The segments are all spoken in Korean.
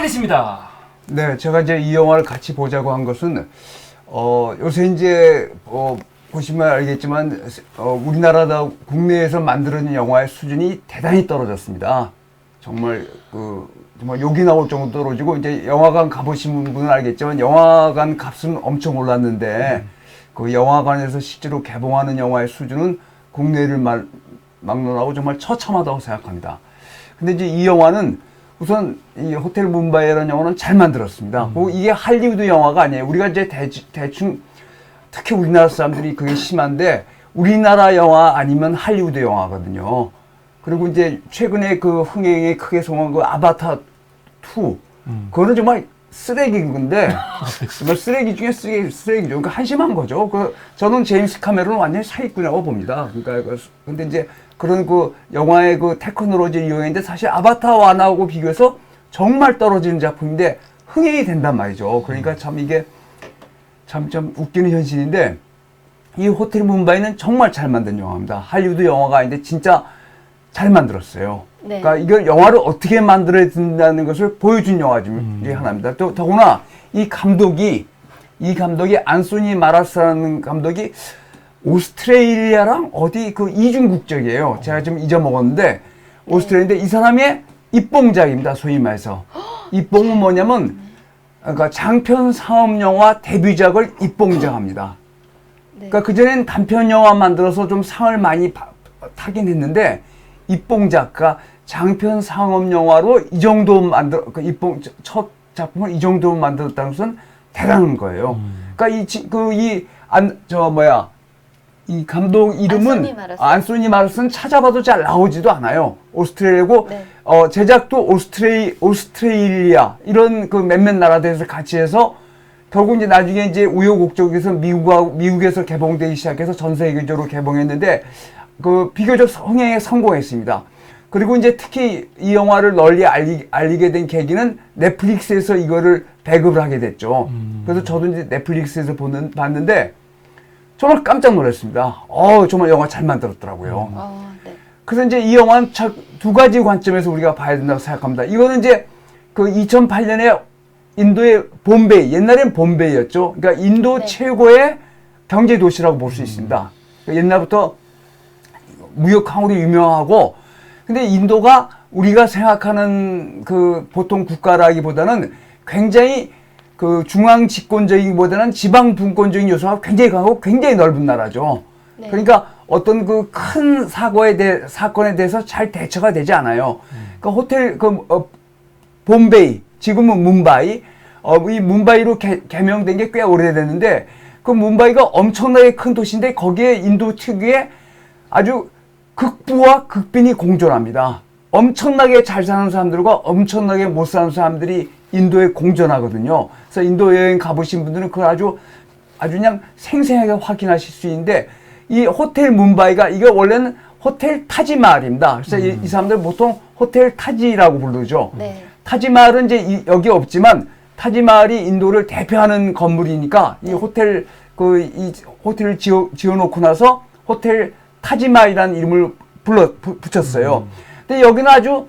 되겠습니다. 네, 제가 이제 이 영화를 같이 보자고 한 것은 요새 이제 보시면 알겠지만 우리나라 국내에서 만드는 영화의 수준이 대단히 떨어졌습니다. 정말 정말 욕이 나올 정도로 떨어지고, 이제 영화관 가보신 분은 알겠지만 영화관 값은 엄청 올랐는데 그 영화관에서 실제로 개봉하는 영화의 수준은 국내를 막론하고 정말 처참하다고 생각합니다. 근데 이제 이 영화는 우선 이 호텔 뭄바이라는 영화는 잘 만들었습니다. 그리고 이게 할리우드 영화가 아니에요. 우리가 이제 대충 특히 우리나라 사람들이 그게 심한데, 우리나라 영화 아니면 할리우드 영화거든요. 그리고 이제 최근에 그 흥행에 크게 성공한 그 아바타 2, 그거는 정말 쓰레기인 건데, 정말 쓰레기 중에 쓰레기죠. 그러니까 한심한 거죠. 저는 제임스 카메론은 완전히 사기꾼이라고 봅니다. 그러니까 근데 이제 그런 그 영화의 그 테크놀로지를 이용했는데, 사실 아바타 1하고 비교해서 정말 떨어지는 작품인데 흥행이 된단 말이죠. 그러니까 참 이게 참 웃기는 현실인데, 이 호텔 뭄바이는 정말 잘 만든 영화입니다. 할리우드 영화가 아닌데 진짜 잘 만들었어요. 네. 그러니까 이걸 영화를 어떻게 만들어야 된다는 것을 보여준 영화 중에 하나입니다. 또 더구나 이 감독이 안소니 마라스라는 감독이 오스트레일리아랑 어디 그 이중 국적이에요. 제가 좀 잊어먹었는데 오스트레일리아인데 이 사람의 입봉작입니다. 소위 말해서. 입봉은 뭐냐면, 그러니까 장편 상업 영화 데뷔작을 입봉작합니다. 네. 그러니까 그전엔 단편 영화 만들어서 좀 상을 많이 타긴 했는데, 입봉작가 장편 상업 영화로 이 정도 첫 작품을 이 정도 만들었다는 것은 대단한 거예요. 그러니까 이 감독 이름은 안소니 마르스는 찾아봐도 잘 나오지도 않아요. 오스트레일리아고, 네. 제작도 오스트레일리아 이런 그 몇몇 나라들에서 같이 해서 결국 이제 나중에 이제 우여곡절에서 미국에서 개봉되기 시작해서 전 세계적으로 개봉했는데 그 비교적 흥행에 성공했습니다. 그리고 이제 특히 이 영화를 널리 알리게 된 계기는 넷플릭스에서 이거를 배급을 하게 됐죠. 그래서 저도 이제 넷플릭스에서 봤는데 정말 깜짝 놀랐습니다. 정말 영화 잘 만들었더라고요. 네. 그래서 이제 이 영화는 두 가지 관점에서 우리가 봐야 된다고 생각합니다. 이거는 이제 그 2008년에 인도의 봄베이, 옛날엔 봄베이였죠. 그러니까 인도 네. 최고의 경제 도시라고 볼 수 있습니다. 옛날부터 무역항으로 유명하고, 근데 인도가 우리가 생각하는 그 보통 국가라기보다는 굉장히 그 중앙 집권적이기보다는 지방 분권적인 요소가 굉장히 강하고 굉장히 넓은 나라죠. 네. 그러니까 어떤 그 큰 사건에 대해서 잘 대처가 되지 않아요. 그러니까 호텔 봄베이, 지금은 뭄바이, 이 뭄바이로 개명된 게 꽤 오래됐는데, 그 뭄바이가 엄청나게 큰 도시인데 거기에 인도 특유의 아주 극부와 극빈이 공존합니다. 엄청나게 잘 사는 사람들과 엄청나게 못 사는 사람들이 인도에 공존하거든요. 그래서 인도 여행 가보신 분들은 그걸 아주 그냥 생생하게 확인하실 수 있는데, 이 호텔 뭄바이가 이게 원래는 호텔 타지마할입니다. 그래서 이 사람들 보통 호텔 타지라고 부르죠. 네. 타지마할은 이제 여기 없지만 타지마할이 인도를 대표하는 건물이니까 이 호텔 이 호텔을 지어놓고 나서 호텔 타지마할이라는 이름을 붙였어요. 근데 여기는 아주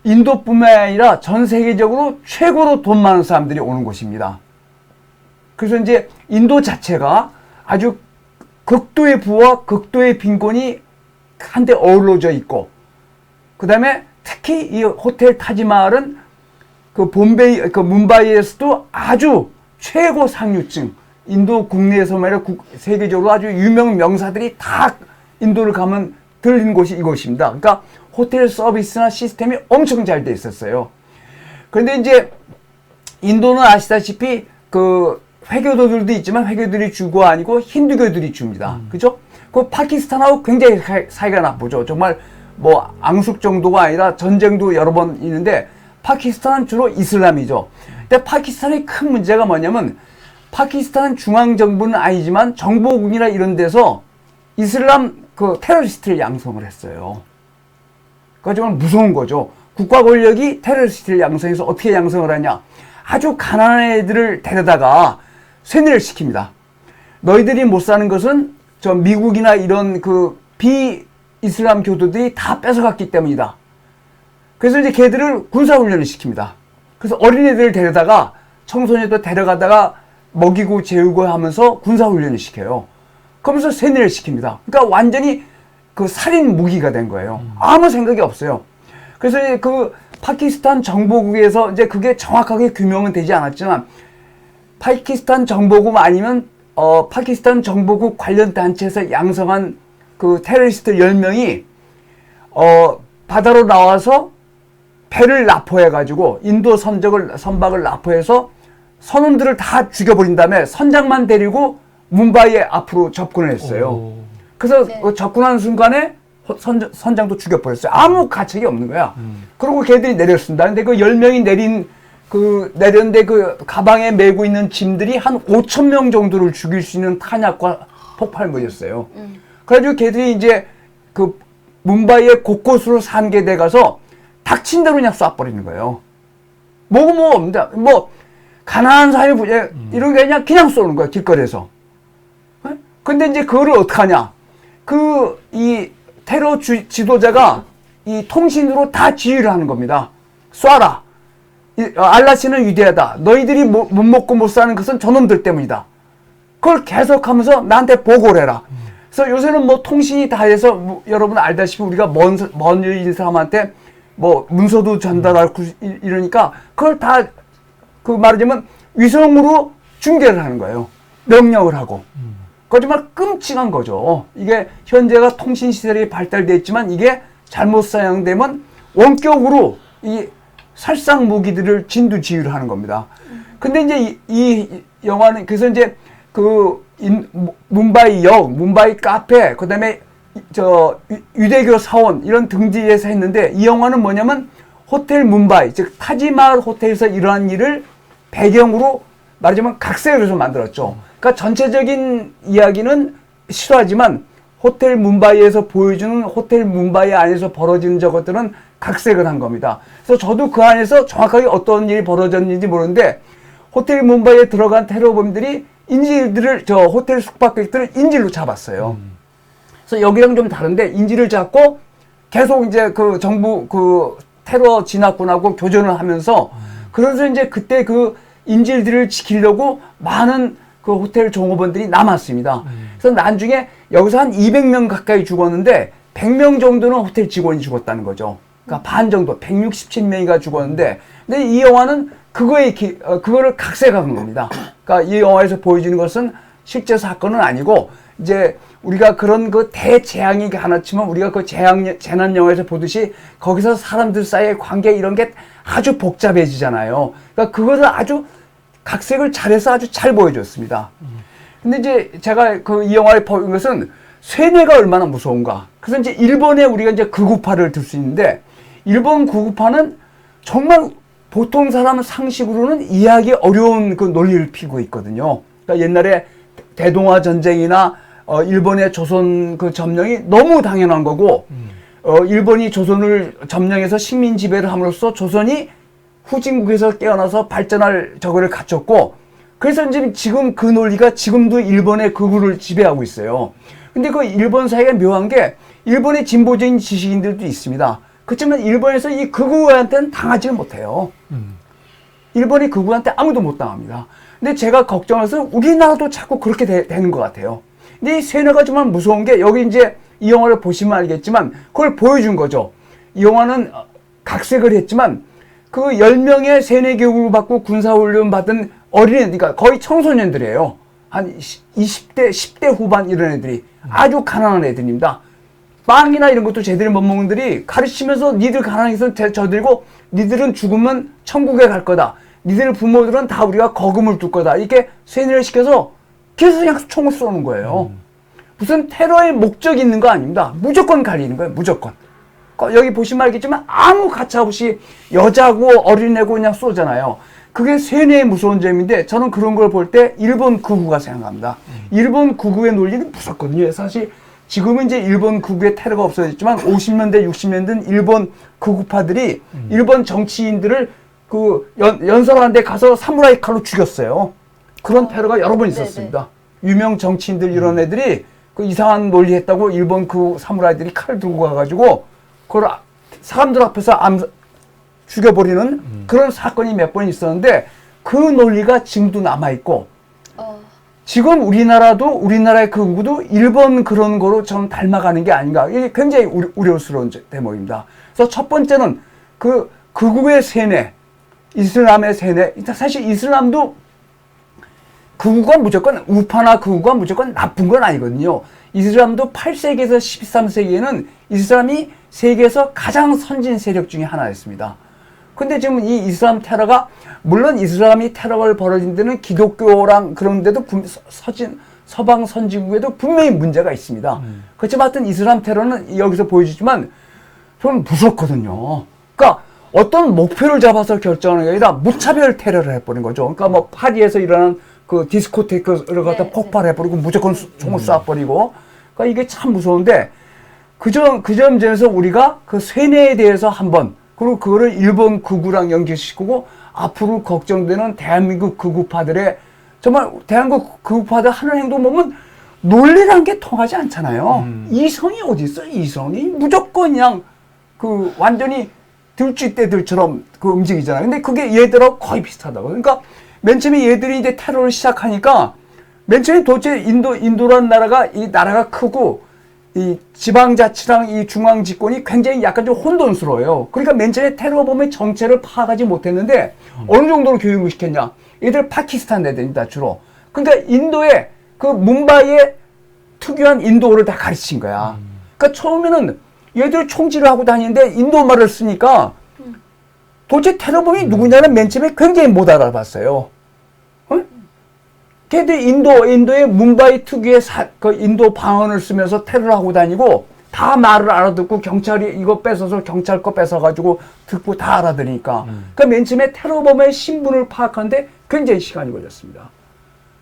인도뿐만 아니라 전 세계적으로 최고로 돈 많은 사람들이 오는 곳입니다. 그래서 이제 인도 자체가 아주 극도의 부와 극도의 빈곤이 한데 어우러져 있고, 그 다음에 특히 이 호텔 타지마할은 그 뭄바이에서도 아주 최고 상류층, 인도 국내에서만 아니라 세계적으로 아주 유명 명사들이 다 인도를 가면 들린 곳이 이곳입니다. 그러니까 호텔 서비스나 시스템이 엄청 잘 돼 있었어요. 그런데 이제 인도는 아시다시피 그 회교도들도 있지만 회교들이 주가 아니고 힌두교들이 줍니다. 그죠? 그 파키스탄하고 굉장히 사이가 나쁘죠. 정말 뭐 앙숙 정도가 아니라 전쟁도 여러 번 있는데, 파키스탄은 주로 이슬람이죠. 근데 파키스탄의 큰 문제가 뭐냐면, 파키스탄은 중앙정부는 아니지만 정보국이나 이런 데서 이슬람 그 테러리스트를 양성을 했어요. 그러니까 정말 무서운 거죠. 국가 권력이 테러리스트를 양성해서 어떻게 양성을 하냐. 아주 가난한 애들을 데려다가 쇠뇌를 시킵니다. 너희들이 못 사는 것은 저 미국이나 이런 그 비이슬람 교도들이 다 뺏어갔기 때문이다. 그래서 이제 걔들을 군사훈련을 시킵니다. 그래서 어린애들을 데려다가 청소년들 데려가다가 먹이고 재우고 하면서 군사훈련을 시켜요. 그러면서 세뇌를 시킵니다. 그러니까 완전히 그 살인 무기가 된 거예요. 아무 생각이 없어요. 그래서 그 파키스탄 정보국에서 이제 그게 정확하게 규명은 되지 않았지만 파키스탄 정보국 아니면 파키스탄 정보국 관련 단체에서 양성한 그 테러리스트 10명이 바다로 나와서 배를 납포해가지고 인도 선박을 납포해서 선원들을 다 죽여버린 다음에 선장만 데리고 뭄바이에 앞으로 접근을 했어요. 그래서 네. 접근하는 순간에 선장도 죽여버렸어요. 아무 가책이 없는 거야. 그리고 걔들이 내렸습니다. 근데 그 10명이 내렸는데 그 가방에 메고 있는 짐들이 한 5,000명 정도를 죽일 수 있는 탄약과 폭발물이었어요. 그래가지고 걔들이 이제 그 뭄바이의 곳곳으로 산계돼 가서 닥친 대로 그냥 쏴버리는 거예요. 뭐 없는데, 가난한 사회 이런 게 그냥 쏘는 거야, 길거리에서. 근데 이제 그거를 어떡하냐. 이 테러 지도자가 이 통신으로 다 지휘를 하는 겁니다. 쏴라. 알라시는 위대하다. 너희들이 못 먹고 못 사는 것은 저놈들 때문이다. 그걸 계속하면서 나한테 보고를 해라. 그래서 요새는 통신이 다 해서 여러분 알다시피 우리가 먼 사람한테 문서도 전달하고 이러니까 그걸 다 말하자면 위성으로 중계를 하는 거예요. 명령을 하고. 그거 정말 끔찍한 거죠. 이게 현재가 통신 시설이 발달되어 있지만 이게 잘못 사용되면 원격으로 이 살상 무기들을 진두지휘를 하는 겁니다. 근데 이제 이 영화는 그래서 이제 뭄바이 카페, 그 다음에 유대교 사원 이런 등지에서 했는데 이 영화는 뭐냐면 호텔 뭄바이, 즉 타지마할 호텔에서 일어난 일을 배경으로 말하자면 각색을 해서 만들었죠. 그러니까 전체적인 이야기는 실화지만 호텔 뭄바이에서 보여주는 호텔 뭄바이 안에서 벌어지는 저것들은 각색을 한 겁니다. 그래서 저도 그 안에서 정확하게 어떤 일이 벌어졌는지 모르는데 호텔 뭄바이에 들어간 테러범들이 호텔 숙박객들을 인질로 잡았어요. 그래서 여기랑 좀 다른데 인질을 잡고 계속 이제 정부 테러 진압군하고 교전을 하면서 그래서 이제 그때 인질들을 지키려고 많은 호텔 종업원들이 남았습니다. 그래서 나중에 여기서 한 200명 가까이 죽었는데 100명 정도는 호텔 직원이 죽었다는 거죠. 그러니까 반 정도, 167명이가 죽었는데, 근데 이 영화는 그거를 각색한 겁니다. 그러니까 이 영화에서 보여지는 것은 실제 사건은 아니고, 이제 우리가 그런 대재앙이 하나 치면 우리가 재난 영화에서 보듯이 거기서 사람들 사이의 관계 이런 게 아주 복잡해지잖아요. 그러니까 그것을 아주 각색을 잘해서 아주 잘 보여줬습니다. 근데 이제 제가 이 영화를 본 것은 세뇌가 얼마나 무서운가. 그래서 이제 일본에 우리가 이제 극우파를 들 수 있는데 일본 극우파는 정말 보통 사람 상식으로는 이해하기 어려운 논리를 피고 있거든요. 그러니까 옛날에 대동아 전쟁이나 일본의 조선 점령이 너무 당연한 거고 일본이 조선을 점령해서 식민 지배를 함으로써 조선이 후진국에서 깨어나서 발전할 저거를 갖췄고 그래서 이제 지금 그 논리가 지금도 일본의 극우를 지배하고 있어요. 근데 일본 사회가 묘한 게 일본의 진보적인 지식인들도 있습니다. 그렇지만 일본에서 이 극우한테는 당하지를 못해요. 일본이 극우한테 아무도 못 당합니다. 근데 제가 걱정해서 우리나라도 자꾸 그렇게 되는 것 같아요. 근데 이 세뇌가 정말 무서운 게 여기 이제 이 영화를 보시면 알겠지만 그걸 보여준 거죠. 이 영화는 각색을 했지만 10명의 세뇌 교육을 받고 군사훈련 받은 어린애들, 그러니까 거의 청소년들이에요. 한 20대, 10대 후반 이런 애들이 아주 가난한 애들입니다. 빵이나 이런 것도 제대로 못 먹는 들이 가르치면서 니들 가난해서 저들고 니들은 죽으면 천국에 갈 거다. 니들 부모들은 다 우리가 거금을 둘 거다. 이렇게 세뇌를 시켜서 계속 그냥 총을 쏘는 거예요. 무슨 테러의 목적이 있는 거 아닙니다. 무조건 갈리는 거예요. 무조건. 여기 보시면 알겠지만 아무 가차 없이 여자고 어린애고 그냥 쏘잖아요. 그게 세뇌의 무서운 점인데 저는 그런 걸 볼 때 일본 극우가 생각합니다. 일본 극우의 논리는 무섭거든요. 사실 지금은 이제 일본 극우의 테러가 없어졌지만 50년대, 60년대는 일본 극우파들이 일본 정치인들을 연설하는 데 가서 사무라이 칼로 죽였어요. 그런 테러가 여러 번 있었습니다. 유명 정치인들 이런 애들이 이상한 논리 했다고 일본 사무라이들이 칼을 들고 가가지고 그걸 사람들 앞에서 죽여버리는 그런 사건이 몇 번 있었는데 그 논리가 지금도 남아있고 지금 우리나라의 극우도 일본 그런 거로 좀 닮아가는 게 아닌가. 이게 굉장히 우려스러운 대목입니다. 그래서 첫 번째는 그 극우의 세뇌, 이슬람의 세뇌. 사실 이슬람도 극우가 무조건 우파나 극우가 무조건 나쁜 건 아니거든요. 이슬람도 8세기에서 13세기에는 이슬람이 세계에서 가장 선진 세력 중에 하나였습니다. 근데 지금 이 이슬람 테러가 물론 이슬람이 테러가 벌어진 데는 기독교랑 그런 데도 서방 선진국에도 분명히 문제가 있습니다. 그렇지만 하여튼 이슬람 테러는 여기서 보여주지만 저는 무섭거든요. 그러니까 어떤 목표를 잡아서 결정하는 게 아니라 무차별 테러를 해버린 거죠. 그러니까 뭐 파리에서 일어난 그 디스코테크를 갖다 폭발해버리고 무조건 총을 쏴버리고 그러니까 이게 참 무서운데 그 점에서 우리가 그 세뇌에 대해서 한번 그리고 그거를 일본 극우랑 연결시키고 앞으로 걱정되는 대한민국 극우파들의 정말 대한민국 극우파들 하는 행동 보면 논리란 게 통하지 않잖아요. 이성이 어디 있어요? 이성이 무조건 그냥 그 완전히 들쥐떼들처럼 그 움직이잖아요. 근데 그게 얘들하고 거의 비슷하다고. 그러니까 맨 처음에 얘들이 이제 테러를 시작하니까 맨 처음에 도대체 인도라는 나라가 이 나라가 크고 이 지방자치랑 이 중앙집권이 굉장히 약간 좀 혼돈스러워요. 그러니까 맨 처음에 테러범의 정체를 파악하지 못했는데 어느 정도로 교육을 시켰냐. 얘들 파키스탄 애들이다 주로. 그러니까 인도에 그 뭄바이의 특유한 인도어를 다 가르친 거야. 그러니까 처음에는 얘들 총질을 하고 다니는데 인도 말을 쓰니까 도대체 테러범이 누구냐는 맨 처음에 굉장히 못 알아봤어요. 걔들 인도의 뭄바이 특유의 그 인도 방언을 쓰면서 테러를 하고 다니고 다 말을 알아듣고 경찰이 이거 뺏어서 경찰 거 뺏어가지고 듣고 다 알아들으니까. 그러니까 맨 처음에 테러범의 신분을 파악하는데 굉장히 시간이 걸렸습니다.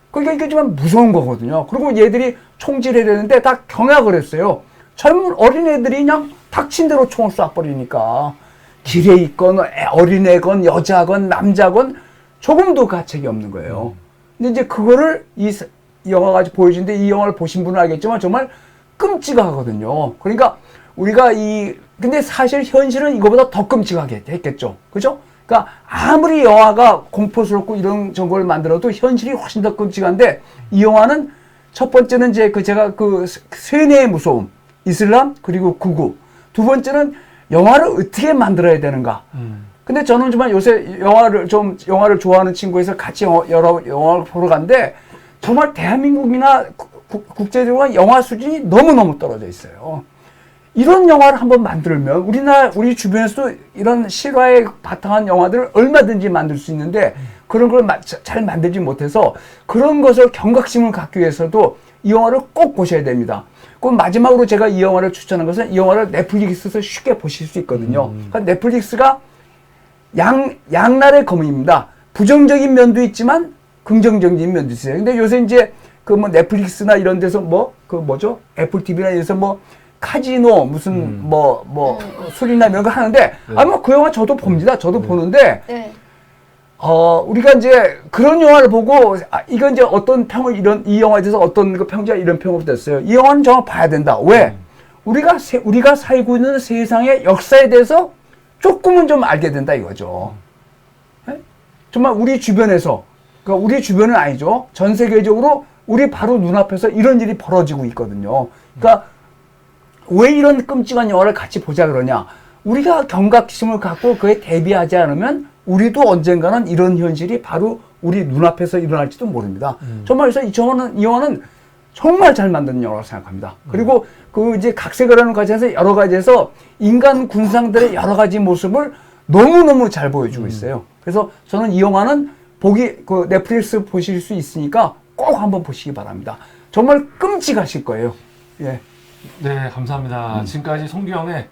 그러니까 이게 좀 무서운 거거든요. 그리고 얘들이 총질해야 되는데 다 경악을 했어요. 젊은 어린애들이 그냥 닥친 대로 총을 쏴버리니까 길에 있건 어린애건 여자건 남자건 조금도 가책이 없는 거예요. 근데 이제 그거를 이 영화가 보여주는데 이 영화를 보신 분은 알겠지만 정말 끔찍하거든요. 그러니까 우리가 근데 사실 현실은 이거보다 더 끔찍하게 했겠죠. 그죠? 그러니까 아무리 영화가 공포스럽고 이런 정보를 만들어도 현실이 훨씬 더 끔찍한데 이 영화는 첫 번째는 이제 제가 그 세뇌의 무서움, 이슬람 그리고 극우. 두 번째는 영화를 어떻게 만들어야 되는가. 근데 저는 정말 요새 영화를 좋아하는 친구에서 같이 여러 영화를 보러 갔는데 정말 대한민국이나 국제적으로 영화 수준이 너무너무 떨어져 있어요. 이런 영화를 한번 만들면 우리 주변에서도 이런 실화에 바탕한 영화들을 얼마든지 만들 수 있는데 그런 걸 잘 만들지 못해서 그런 것을 경각심을 갖기 위해서도 이 영화를 꼭 보셔야 됩니다. 그럼 마지막으로 제가 이 영화를 추천한 것은 이 영화를 넷플릭스에서 쉽게 보실 수 있거든요. 그러니까 넷플릭스가 양날의 검입니다. 부정적인 면도 있지만 긍정적인 면도 있어요. 근데 요새 이제 그 뭐 넷플릭스나 이런 데서 애플 TV나 이래서 카지노 무슨 술이나 이런 거 하는데 그 영화 저도 봅니다. 저도 보는데 우리가 이제 그런 영화를 보고 이건 이제 어떤 평을 이 영화에 대해서 어떤 그 평자 이런 평을 됐어요. 이 영화는 정말 봐야 된다. 왜? 우리가 살고 있는 세상의 역사에 대해서 조금은 좀 알게 된다 이거죠. 네? 정말 우리 주변에서, 그러니까 우리 주변은 아니죠. 전 세계적으로 우리 바로 눈앞에서 이런 일이 벌어지고 있거든요. 그러니까 왜 이런 끔찍한 영화를 같이 보자 그러냐. 우리가 경각심을 갖고 그에 대비하지 않으면 우리도 언젠가는 이런 현실이 바로 우리 눈앞에서 일어날지도 모릅니다. 정말 그래서 이 영화는 정말 잘 만든 영화라고 생각합니다. 그리고 이제 각색이라는 과정에서 여러 가지에서 인간 군상들의 여러 가지 모습을 너무너무 잘 보여주고 있어요. 그래서 저는 이 영화는 넷플릭스 보실 수 있으니까 꼭 한번 보시기 바랍니다. 정말 끔찍하실 거예요. 예. 네, 감사합니다. 지금까지 송규영의